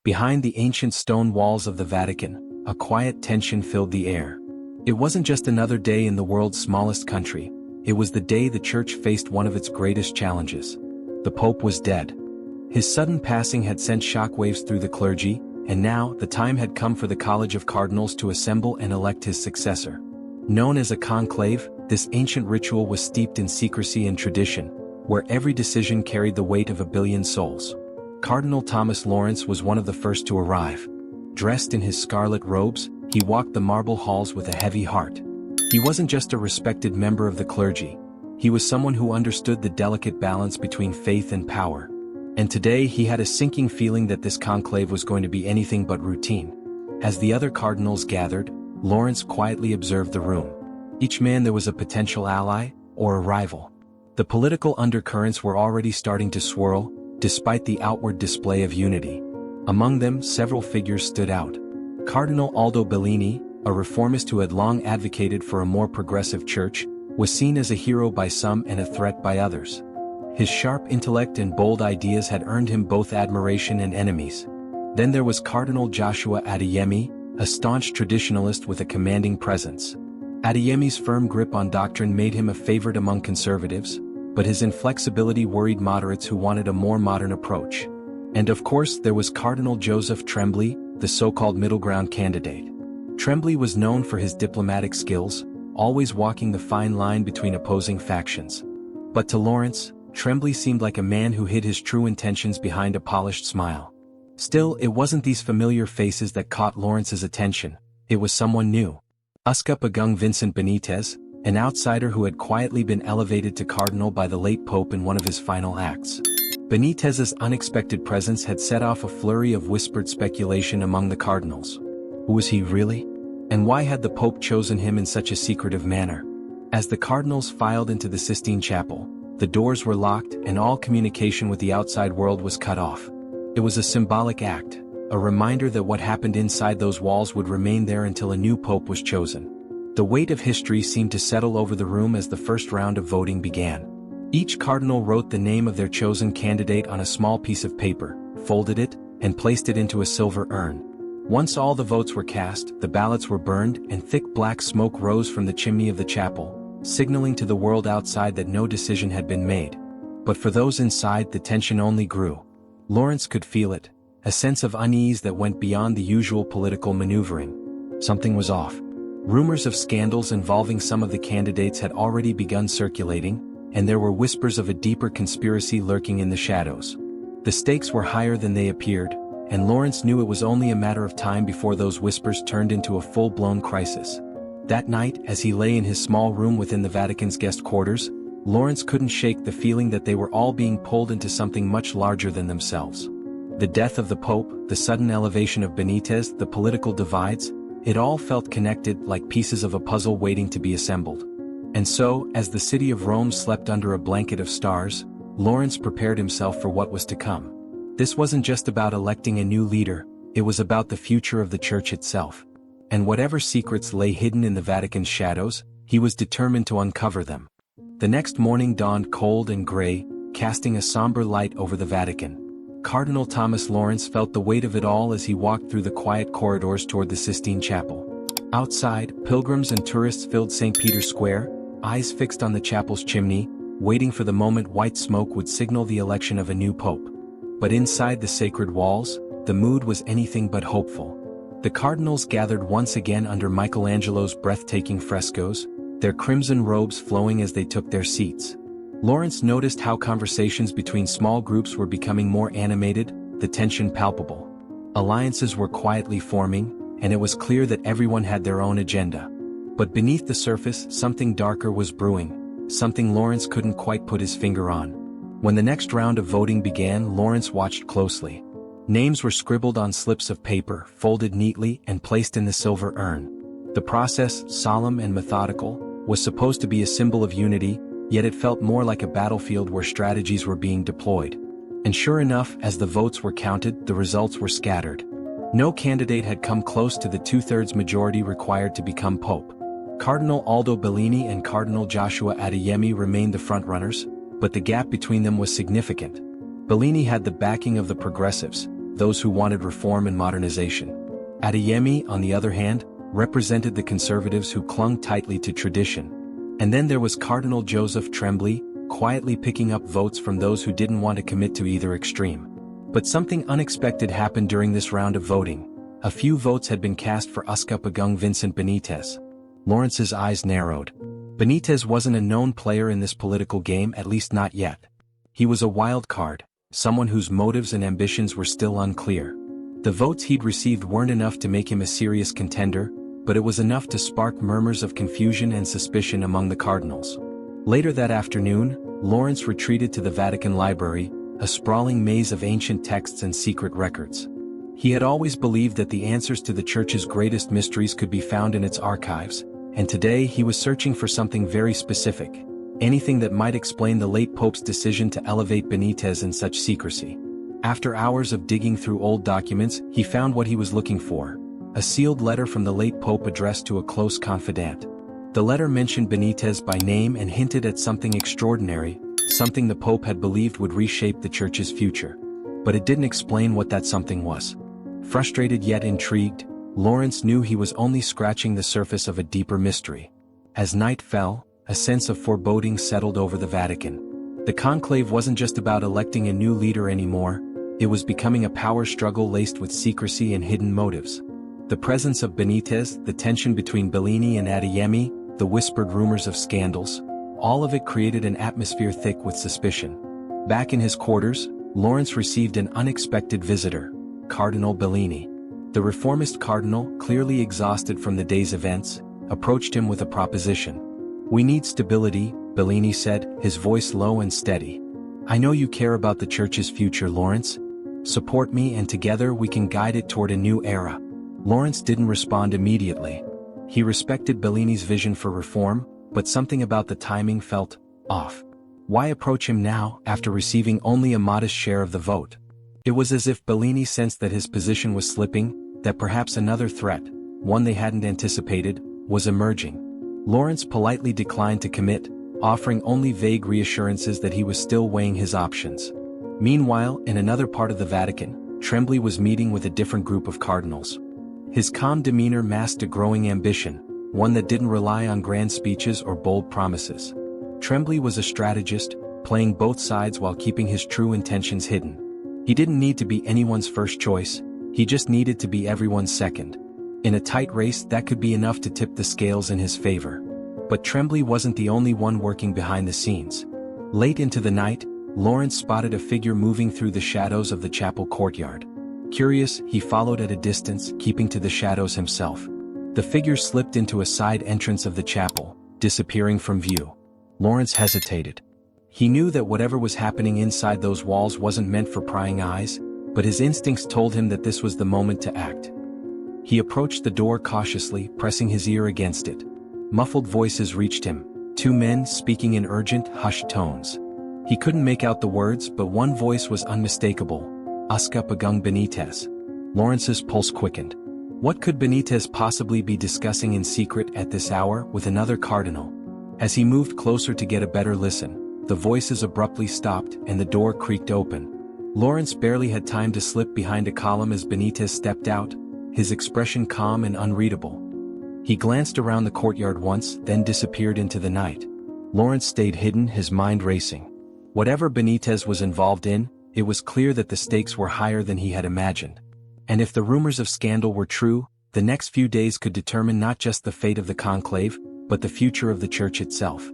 Behind the ancient stone walls of the Vatican, a quiet tension filled the air. It wasn't just another day in the world's smallest country, it was the day the Church faced one of its greatest challenges. The Pope was dead. His sudden passing had sent shockwaves through the clergy, and now the time had come for the College of Cardinals to assemble and elect his successor. Known as a conclave, this ancient ritual was steeped in secrecy and tradition, where every decision carried the weight of a billion souls. Cardinal Thomas Lawrence was one of the first to arrive. Dressed in his scarlet robes, he walked the marble halls with a heavy heart. He wasn't just a respected member of the clergy. He was someone who understood the delicate balance between faith and power. And today he had a sinking feeling that this conclave was going to be anything but routine. As the other cardinals gathered, Lawrence quietly observed the room. Each man there was a potential ally, or a rival. The political undercurrents were already starting to swirl, despite the outward display of unity. Among them, several figures stood out. Cardinal Aldo Bellini, a reformist who had long advocated for a more progressive church, was seen as a hero by some and a threat by others. His sharp intellect and bold ideas had earned him both admiration and enemies. Then there was Cardinal Joshua Adeyemi, a staunch traditionalist with a commanding presence. Adeyemi's firm grip on doctrine made him a favorite among conservatives, but his inflexibility worried moderates who wanted a more modern approach. And of course there was Cardinal Joseph Tremblay, the so-called middle ground candidate. Tremblay was known for his diplomatic skills, always walking the fine line between opposing factions. But to Lawrence, Tremblay seemed like a man who hid his true intentions behind a polished smile. Still, it wasn't these familiar faces that caught Lawrence's attention, it was someone new. Uscup Agung Vincent Benitez, an outsider who had quietly been elevated to cardinal by the late Pope in one of his final acts. Benitez's unexpected presence had set off a flurry of whispered speculation among the cardinals. Who was he really? And why had the Pope chosen him in such a secretive manner? As the cardinals filed into the Sistine Chapel, the doors were locked and all communication with the outside world was cut off. It was a symbolic act, a reminder that what happened inside those walls would remain there until a new Pope was chosen. The weight of history seemed to settle over the room as the first round of voting began. Each cardinal wrote the name of their chosen candidate on a small piece of paper, folded it, and placed it into a silver urn. Once all the votes were cast, the ballots were burned and thick black smoke rose from the chimney of the chapel, signaling to the world outside that no decision had been made. But for those inside, the tension only grew. Lawrence could feel it, a sense of unease that went beyond the usual political maneuvering. Something was off. Rumors of scandals involving some of the candidates had already begun circulating, and there were whispers of a deeper conspiracy lurking in the shadows. The stakes were higher than they appeared, and Lawrence knew it was only a matter of time before those whispers turned into a full-blown crisis. That night, as he lay in his small room within the Vatican's guest quarters, Lawrence couldn't shake the feeling that they were all being pulled into something much larger than themselves. The death of the Pope, the sudden elevation of Benitez, the political divides, it all felt connected like pieces of a puzzle waiting to be assembled. And so, as the city of Rome slept under a blanket of stars, Lawrence prepared himself for what was to come. This wasn't just about electing a new leader, it was about the future of the Church itself. And whatever secrets lay hidden in the Vatican's shadows, he was determined to uncover them. The next morning dawned cold and gray, casting a somber light over the Vatican. Cardinal Thomas Lawrence felt the weight of it all as he walked through the quiet corridors toward the Sistine Chapel. Outside, pilgrims and tourists filled St. Peter's Square, eyes fixed on the chapel's chimney, waiting for the moment white smoke would signal the election of a new pope. But inside the sacred walls, the mood was anything but hopeful. The cardinals gathered once again under Michelangelo's breathtaking frescoes, their crimson robes flowing as they took their seats. Lawrence noticed how conversations between small groups were becoming more animated, the tension palpable. Alliances were quietly forming, and it was clear that everyone had their own agenda. But beneath the surface, something darker was brewing, something Lawrence couldn't quite put his finger on. When the next round of voting began, Lawrence watched closely. Names were scribbled on slips of paper, folded neatly and placed in the silver urn. The process, solemn and methodical, was supposed to be a symbol of unity, yet it felt more like a battlefield where strategies were being deployed. And sure enough, as the votes were counted, the results were scattered. No candidate had come close to the two-thirds majority required to become pope. Cardinal Aldo Bellini and Cardinal Joshua Adeyemi remained the frontrunners, but the gap between them was significant. Bellini had the backing of the progressives, those who wanted reform and modernization. Adeyemi, on the other hand, represented the conservatives who clung tightly to tradition. And then there was Cardinal Joseph Tremblay, quietly picking up votes from those who didn't want to commit to either extreme. But something unexpected happened during this round of voting. A few votes had been cast for Uscapagung Vincent Benitez. Lawrence's eyes narrowed. Benitez wasn't a known player in this political game, at least not yet. He was a wild card, someone whose motives and ambitions were still unclear. The votes he'd received weren't enough to make him a serious contender, but it was enough to spark murmurs of confusion and suspicion among the cardinals. Later that afternoon, Lawrence retreated to the Vatican Library, a sprawling maze of ancient texts and secret records. He had always believed that the answers to the Church's greatest mysteries could be found in its archives, and today he was searching for something very specific, anything that might explain the late Pope's decision to elevate Benitez in such secrecy. After hours of digging through old documents, he found what he was looking for: a sealed letter from the late Pope addressed to a close confidant. The letter mentioned Benitez by name and hinted at something extraordinary, something the Pope had believed would reshape the Church's future. But it didn't explain what that something was. Frustrated yet intrigued, Lawrence knew he was only scratching the surface of a deeper mystery. As night fell, a sense of foreboding settled over the Vatican. The conclave wasn't just about electing a new leader anymore, it was becoming a power struggle laced with secrecy and hidden motives. The presence of Benitez, the tension between Bellini and Adeyemi, the whispered rumors of scandals, all of it created an atmosphere thick with suspicion. Back in his quarters, Lawrence received an unexpected visitor, Cardinal Bellini. The reformist cardinal, clearly exhausted from the day's events, approached him with a proposition. "We need stability," Bellini said, his voice low and steady. "I know you care about the Church's future, Lawrence. Support me and together we can guide it toward a new era." Lawrence didn't respond immediately. He respected Bellini's vision for reform, but something about the timing felt off. Why approach him now, after receiving only a modest share of the vote? It was as if Bellini sensed that his position was slipping, that perhaps another threat, one they hadn't anticipated, was emerging. Lawrence politely declined to commit, offering only vague reassurances that he was still weighing his options. Meanwhile, in another part of the Vatican, Tremblay was meeting with a different group of cardinals. His calm demeanor masked a growing ambition, one that didn't rely on grand speeches or bold promises. Tremblay was a strategist, playing both sides while keeping his true intentions hidden. He didn't need to be anyone's first choice, he just needed to be everyone's second. In a tight race, that could be enough to tip the scales in his favor. But Tremblay wasn't the only one working behind the scenes. Late into the night, Lawrence spotted a figure moving through the shadows of the chapel courtyard. Curious, he followed at a distance, keeping to the shadows himself. The figure slipped into a side entrance of the chapel, disappearing from view. Lawrence hesitated. He knew that whatever was happening inside those walls wasn't meant for prying eyes, but his instincts told him that this was the moment to act. He approached the door cautiously, pressing his ear against it. Muffled voices reached him, two men speaking in urgent, hushed tones. He couldn't make out the words, but one voice was unmistakable. Uscapagung Benitez. Lawrence's pulse quickened. What could Benitez possibly be discussing in secret at this hour with another cardinal? As he moved closer to get a better listen, the voices abruptly stopped and the door creaked open. Lawrence barely had time to slip behind a column as Benitez stepped out, his expression calm and unreadable. He glanced around the courtyard once, then disappeared into the night. Lawrence stayed hidden, his mind racing. Whatever Benitez was involved in, it was clear that the stakes were higher than he had imagined. And if the rumors of scandal were true, the next few days could determine not just the fate of the conclave, but the future of the Church itself.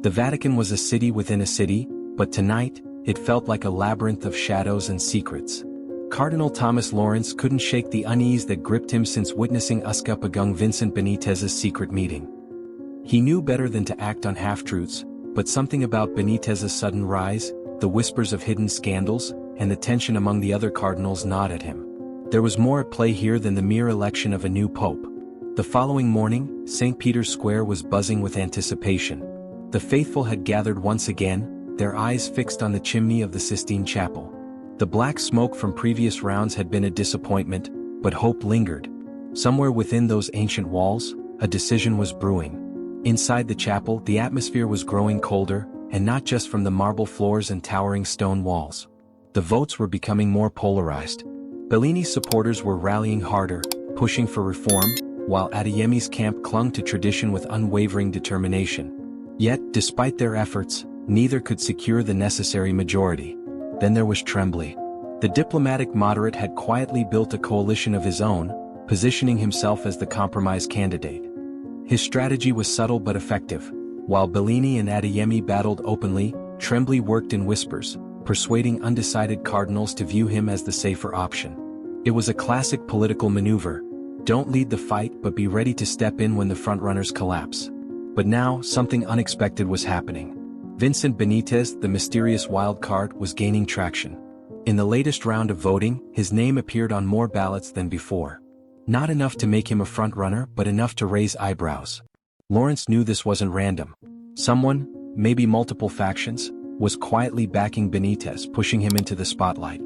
The Vatican was a city within a city, but tonight, it felt like a labyrinth of shadows and secrets. Cardinal Thomas Lawrence couldn't shake the unease that gripped him since witnessing Uscapagung Vincent Benitez's secret meeting. He knew better than to act on half-truths, but something about Benitez's sudden rise, the whispers of hidden scandals, and the tension among the other cardinals gnawed at him. There was more at play here than the mere election of a new pope. The following morning, St. Peter's Square was buzzing with anticipation. The faithful had gathered once again, their eyes fixed on the chimney of the Sistine Chapel. The black smoke from previous rounds had been a disappointment, but hope lingered. Somewhere within those ancient walls, a decision was brewing. Inside the chapel, the atmosphere was growing colder, and not just from the marble floors and towering stone walls. The votes were becoming more polarized. Bellini's supporters were rallying harder, pushing for reform, while Adeyemi's camp clung to tradition with unwavering determination. Yet, despite their efforts, neither could secure the necessary majority. Then there was Tremblay. The diplomatic moderate had quietly built a coalition of his own, positioning himself as the compromise candidate. His strategy was subtle but effective. While Bellini and Adeyemi battled openly, Tremblay worked in whispers, persuading undecided cardinals to view him as the safer option. It was a classic political maneuver. Don't lead the fight but be ready to step in when the frontrunners collapse. But now, something unexpected was happening. Vincent Benitez, the mysterious wild card, was gaining traction. In the latest round of voting, his name appeared on more ballots than before. Not enough to make him a frontrunner, but enough to raise eyebrows. Lawrence knew this wasn't random. Someone, maybe multiple factions, was quietly backing Benitez, pushing him into the spotlight.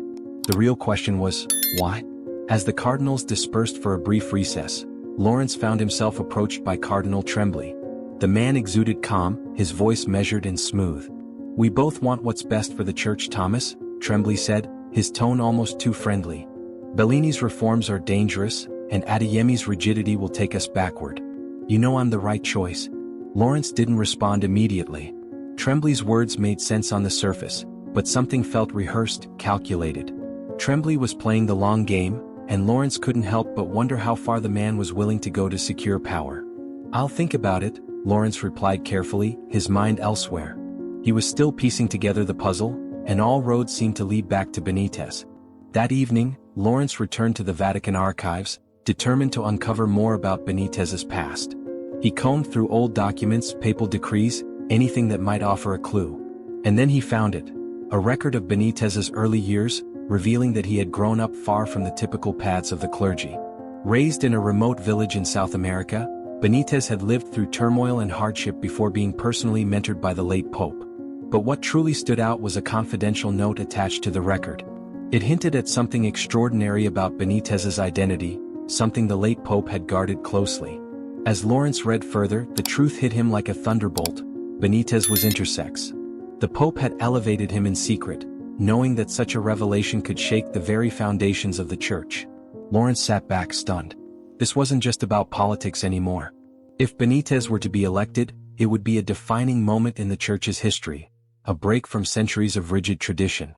The real question was, why? As the cardinals dispersed for a brief recess, Lawrence found himself approached by Cardinal Tremblay. The man exuded calm, his voice measured and smooth. "We both want what's best for the church, Thomas," Tremblay said, his tone almost too friendly. "Bellini's reforms are dangerous, and Adeyemi's rigidity will take us backward. You know I'm the right choice." Lawrence didn't respond immediately. Tremblay's words made sense on the surface, but something felt rehearsed, calculated. Tremblay was playing the long game, and Lawrence couldn't help but wonder how far the man was willing to go to secure power. "I'll think about it," Lawrence replied carefully, his mind elsewhere. He was still piecing together the puzzle, and all roads seemed to lead back to Benitez. That evening, Lawrence returned to the Vatican archives, determined to uncover more about Benitez's past. He combed through old documents, papal decrees, anything that might offer a clue. And then he found it. A record of Benitez's early years, revealing that he had grown up far from the typical paths of the clergy. Raised in a remote village in South America, Benitez had lived through turmoil and hardship before being personally mentored by the late Pope. But what truly stood out was a confidential note attached to the record. It hinted at something extraordinary about Benitez's identity, something the late Pope had guarded closely. As Lawrence read further, the truth hit him like a thunderbolt. Benitez was intersex. The Pope had elevated him in secret, knowing that such a revelation could shake the very foundations of the Church. Lawrence sat back stunned. This wasn't just about politics anymore. If Benitez were to be elected, it would be a defining moment in the Church's history, a break from centuries of rigid tradition.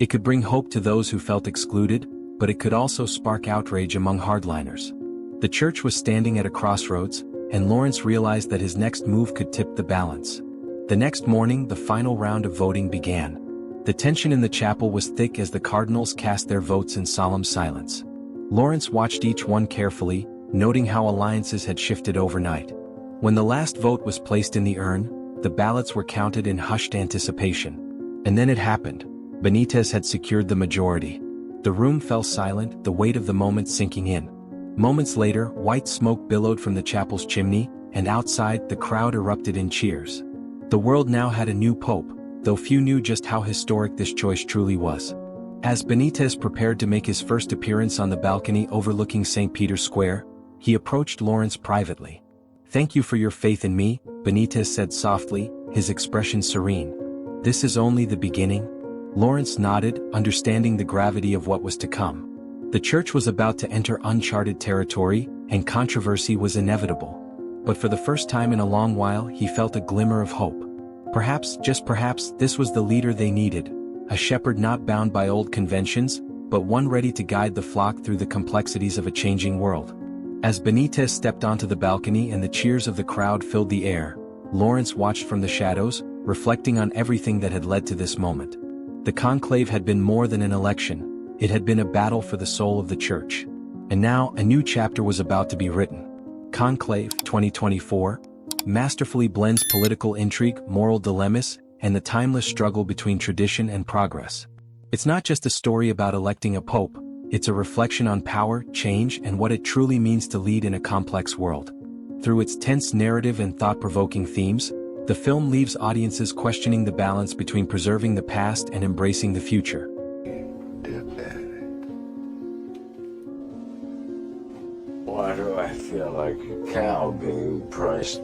It could bring hope to those who felt excluded, but it could also spark outrage among hardliners. The Church was standing at a crossroads, and Lawrence realized that his next move could tip the balance. The next morning, the final round of voting began. The tension in the chapel was thick as the cardinals cast their votes in solemn silence. Lawrence watched each one carefully, noting how alliances had shifted overnight. When the last vote was placed in the urn, the ballots were counted in hushed anticipation. And then it happened. Benitez had secured the majority. The room fell silent, the weight of the moment sinking in. Moments later, white smoke billowed from the chapel's chimney, and outside, the crowd erupted in cheers. The world now had a new pope, though few knew just how historic this choice truly was. As Benitez prepared to make his first appearance on the balcony overlooking St. Peter's Square, he approached Lawrence privately. "Thank you for your faith in me," Benitez said softly, his expression serene. "This is only the beginning." Lawrence nodded, understanding the gravity of what was to come. The Church was about to enter uncharted territory, and controversy was inevitable. But for the first time in a long while, he felt a glimmer of hope. Perhaps, just perhaps, this was the leader they needed, a shepherd not bound by old conventions, but one ready to guide the flock through the complexities of a changing world. As Benitez stepped onto the balcony and the cheers of the crowd filled the air, Lawrence watched from the shadows, reflecting on everything that had led to this moment. The conclave had been more than an election, it had been a battle for the soul of the Church. And now, a new chapter was about to be written. Conclave 2024 masterfully blends political intrigue, moral dilemmas, and the timeless struggle between tradition and progress. It's not just a story about electing a pope, it's a reflection on power, change, and what it truly means to lead in a complex world. Through its tense narrative and thought-provoking themes, the film leaves audiences questioning the balance between preserving the past and embracing the future. Why do I feel like a cow being priced